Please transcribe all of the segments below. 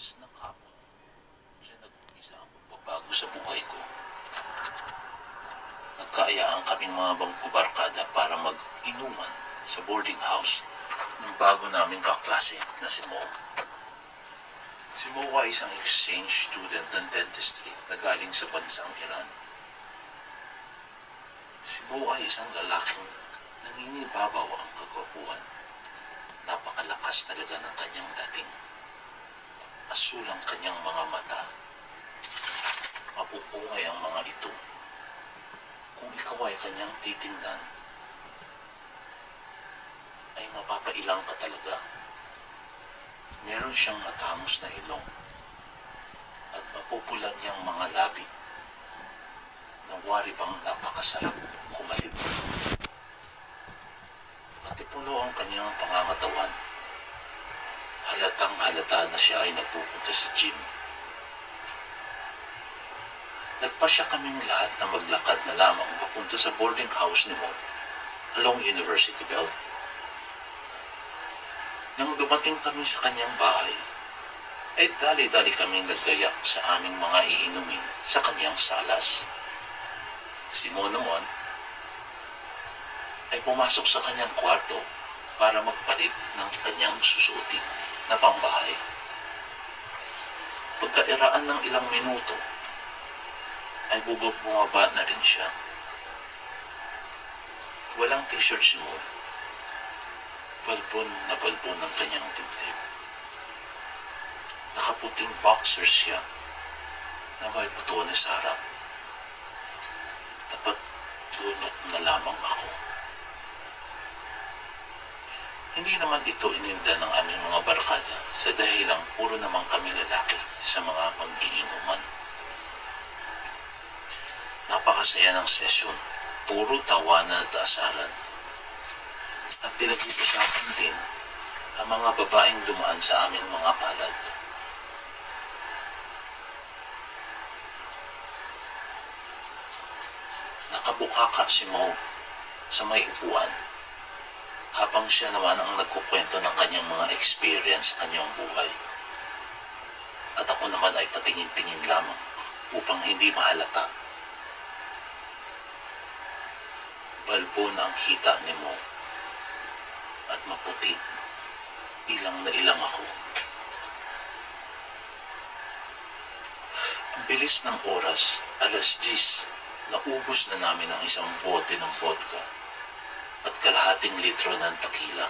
Madalas ng hapon, siya nag-umpisa ang pagbabago sa buhay ko. Nagkaayaan kaming mga bangkubarkada para mag-inuman sa boarding house ng bago naming kaklase na si Mo. Si Mo ay isang exchange student ng dentistry na galing sa bansang Iran. Si Mo ay isang lalaking nangingibabaw ang kagwapuhan. Napakalakas talaga ng kanyang dating. Asul ang kanyang mga mata. Mapupungay ang mga ito. Kung ikaw ay kanyang titingnan, ay mapapailang ka talaga. Meron siyang matamos na ilong at mapupulan niyang mga labi na wari bang napakasarap kumaliw. Pati puno ang kanyang pangangatawan. Halatang halata na siya ay nagpupunta sa gym. Nagpasya kaming lahat na maglakad na lamang papunta sa boarding house ni Mo along University Belt. Nang dumating kami sa kanyang bahay, ay dali-dali kaming naggayak sa aming mga iinumin sa kanyang salas. Si Mo naman ay pumasok sa kanyang kwarto para magpalit ng kanyang susuotin na pambahay. Pagkairaan ng ilang minuto, ay bumaba na rin siya. Walang t-shirt si Mo. Balbon na balbon ang kanyang dibdib. Nakaputing boxers siya na may butones sa harap. Dapat lunok na lamang ako. Hindi naman ito ininda ng aming mga barkada sa dahilang puro naman kami lalaki sa mga pag-iinuman. Napakasaya ng sesyon, puro tawanan at asaran. At pinag-uusapan din ang mga babaeng dumaan sa aming mga palad. Nakabukaka si Mo sa may upuan, habang siya naman ang nagkukwento ng kanyang mga experience sa kanyang buhay. At ako naman ay patingin-tingin lamang upang hindi mahalata. Balbon ang kita ni Mo at maputi, ilang na ilang ako. Ang bilis ng oras, 10:00, naubos na namin ang isang bote ng vodka at kalahating litro ng tequila.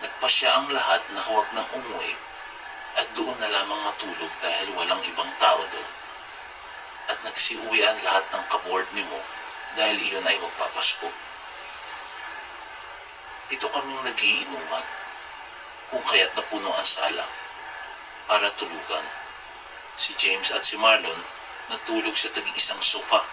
Nagpasya ang lahat na huwag nang umuwi at doon na lamang matulog dahil walang ibang tao doon. At nagsiuwian lahat ng kaboard ni Mo dahil iyon ay magpapasko. Ito kaming nagiinuman kung kaya't napuno ang sala para tulugan. Si James at si Marlon natulog sa tag-iisang sofa.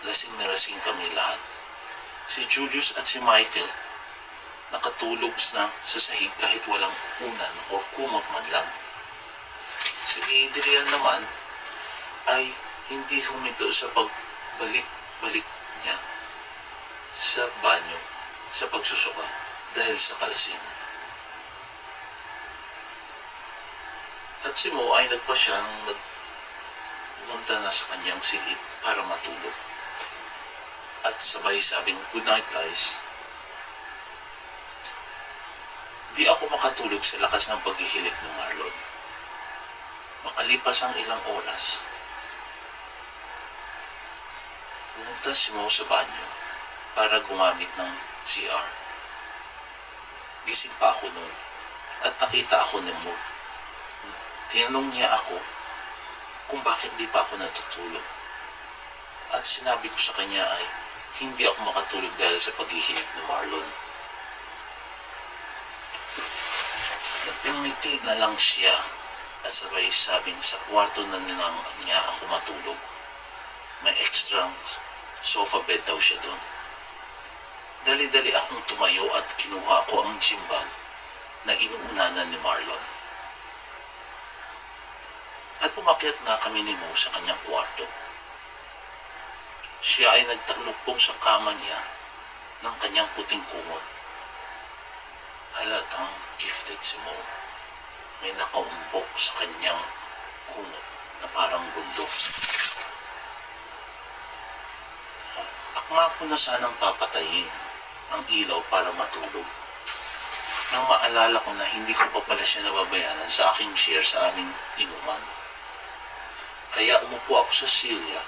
Lasing na lasing kami lahat. Si Julius at si Michael nakatulog na sa sahig kahit walang unan o kumot man lang. Si Adrian naman ay hindi huminto sa pagbalik-balik niya sa banyo sa pagsusuka dahil sa kalasingan. At si Mo ay nagpasyang pumunta na sa kanyang silid para matulog. At sabay sabing, "Good night guys." Di ako makatulog sa lakas ng paghihilik ng Marlon. Makalipas ang ilang oras, pumunta si Mo sa banyo para gumamit ng CR. Gising pa ako noon at nakita ako ni Mo. Tinanong niya ako kung bakit di pa ako natutulog. At sinabi ko sa kanya ay hindi ako makatulog dahil sa paghihilig ni Marlon. Napingiti na lang siya at sabay sabing sa kwarto na nilang niya ako matulog. May extra sofa bed daw siya doon. Dali-dali akong tumayo at kinuha ko ang gym bag na inuunanan ni Marlon. At umakyat na kami ni Mo sa kanyang kwarto. Siya ay nagtaklupong sa kama niya ng kanyang puting kumot. Halatang gifted si Mo. May nakaumbok sa kanyang kumot na parang bundok. Akma ko na sanang papatayin ang ilaw para matulog. Nang maalala ko na hindi ko pa pala siya nababayaran sa aking share sa aming inuman. Kaya umupo ako sa silya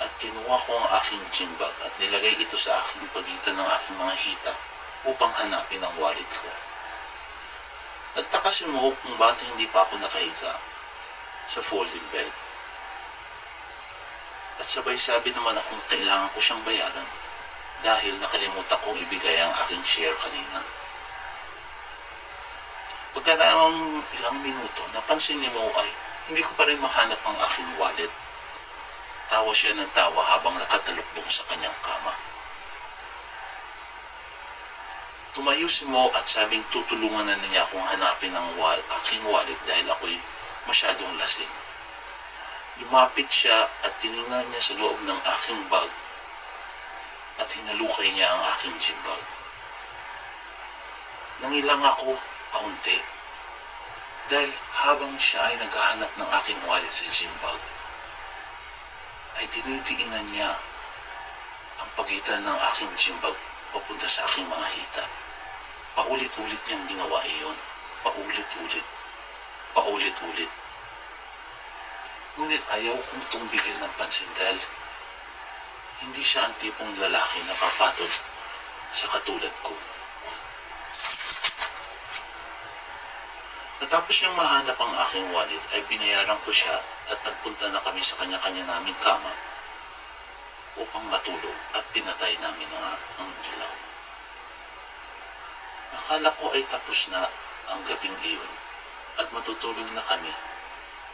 at kinuha ko ang aking gym bag at nilagay ito sa aking pagitan ng aking mga hita upang hanapin ang wallet ko. Nagtaka si Mo kung bakit hindi pa ako nakahiga sa folding bed. At sabay sabi naman akong kailangan ko siyang bayaran dahil nakalimutan kong ibigay ang aking share kanina. Pagkaraan ng ilang minuto, napansin ni Mo ay hindi ko pa rin mahanap ang aking wallet. Tawa siya ng tawa habang nakatalukbong sa kanyang kama. Tumayo si Mo at sabing tutulungan na niya akong hanapin ang aking wallet dahil ako'y masyadong lasing. Lumapit siya at tiningnan niya sa loob ng aking bag at hinalukay niya ang aking gym bag. Nangilang ako kaunti dahil habang siya ay naghahanap ng aking wallet sa gym bag ay tinitiinan niya ang pagitan ng aking gym bag papunta sa aking mga hita. Paulit-ulit niyang ginawa iyon. Paulit-ulit. Paulit-ulit. Ngunit ayaw kong itong bigyan ng pansin dahil hindi siya ang tipong lalaki na papatol sa katulad ko. Natapos niyang mahanap ang aking wallet ay binayaran ko siya at nagpunta na kami sa kanya-kanya naming kama upang matulog at pinatay namin ang ilaw. Akala ko ay tapos na ang gabing iyon at matutulog na kami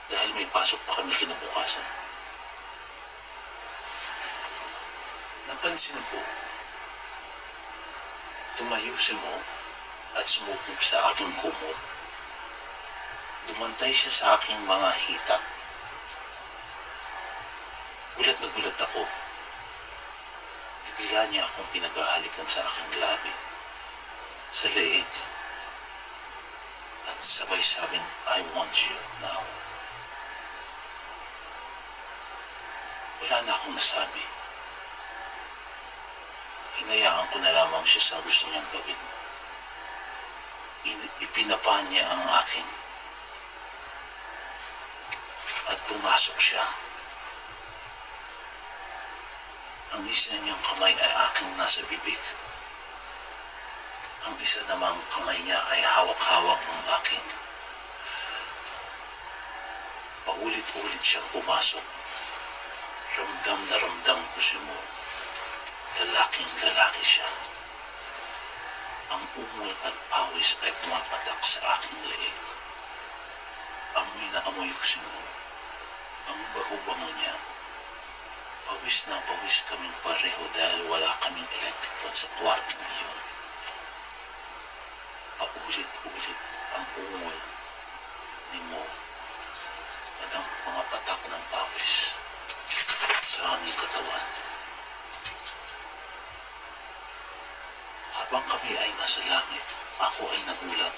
dahil may pasok pa kami kinabukasan. Napansin ko, tumayo si Mo at sumupog sa aking kumot. Dumantay siya sa aking mga hita. Gulat na gulat ako. Bigla niya akong pinaghahalikan sa aking labi, sa leeg, at sabay sabing, I want you now. Wala na akong nasabi. Hinayaan ko na lamang siya sa gusto niyang gawin. Ipinapa niya ang akin. At pumasok siya. Ang isa niyang kamay ay aking nasa bibig. Ang isa namang kamay niya ay hawak-hawak ng akin. Paulit-ulit siyang pumasok. Ramdam na ramdam ko si Mo. Lalaking-lalaki siya. Ang umol at pawis ay pumapatak sa aking leeg. Amoy na amoy ko si Mo. Ang baho-bango niya. Pawis na pawis kaming pareho dahil wala kaming electric fan sa kwartong iyon. Paulit-ulit ang umol ni Mo at ang mga patak ng pawis sa aming katawan. Habang kami ay nasa langit, ako ay nagulat.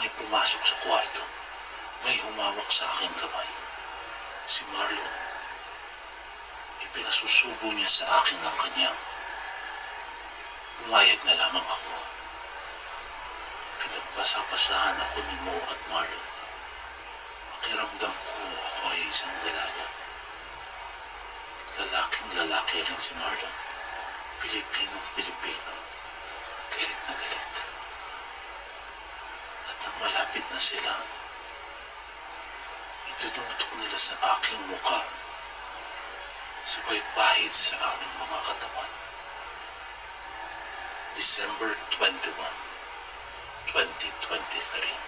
May pumasok sa kwarto. May humawak sa aking kamay. Si Marlon. Ipinasusubo niya sa akin ang kanyang. Pumayag na lamang ako. Pinagpasapasahan ako ni Mo at Marlon. Pakiramdam ko ako ay isang dalaga. Lalaking-lalaki rin si Marlon. Pilipinong-Pilipino. Galit na galit. At nang malapit na sila, itunutok nila sa aking mukha, sabay pahid sa aming mga katawan. December 21, 2023.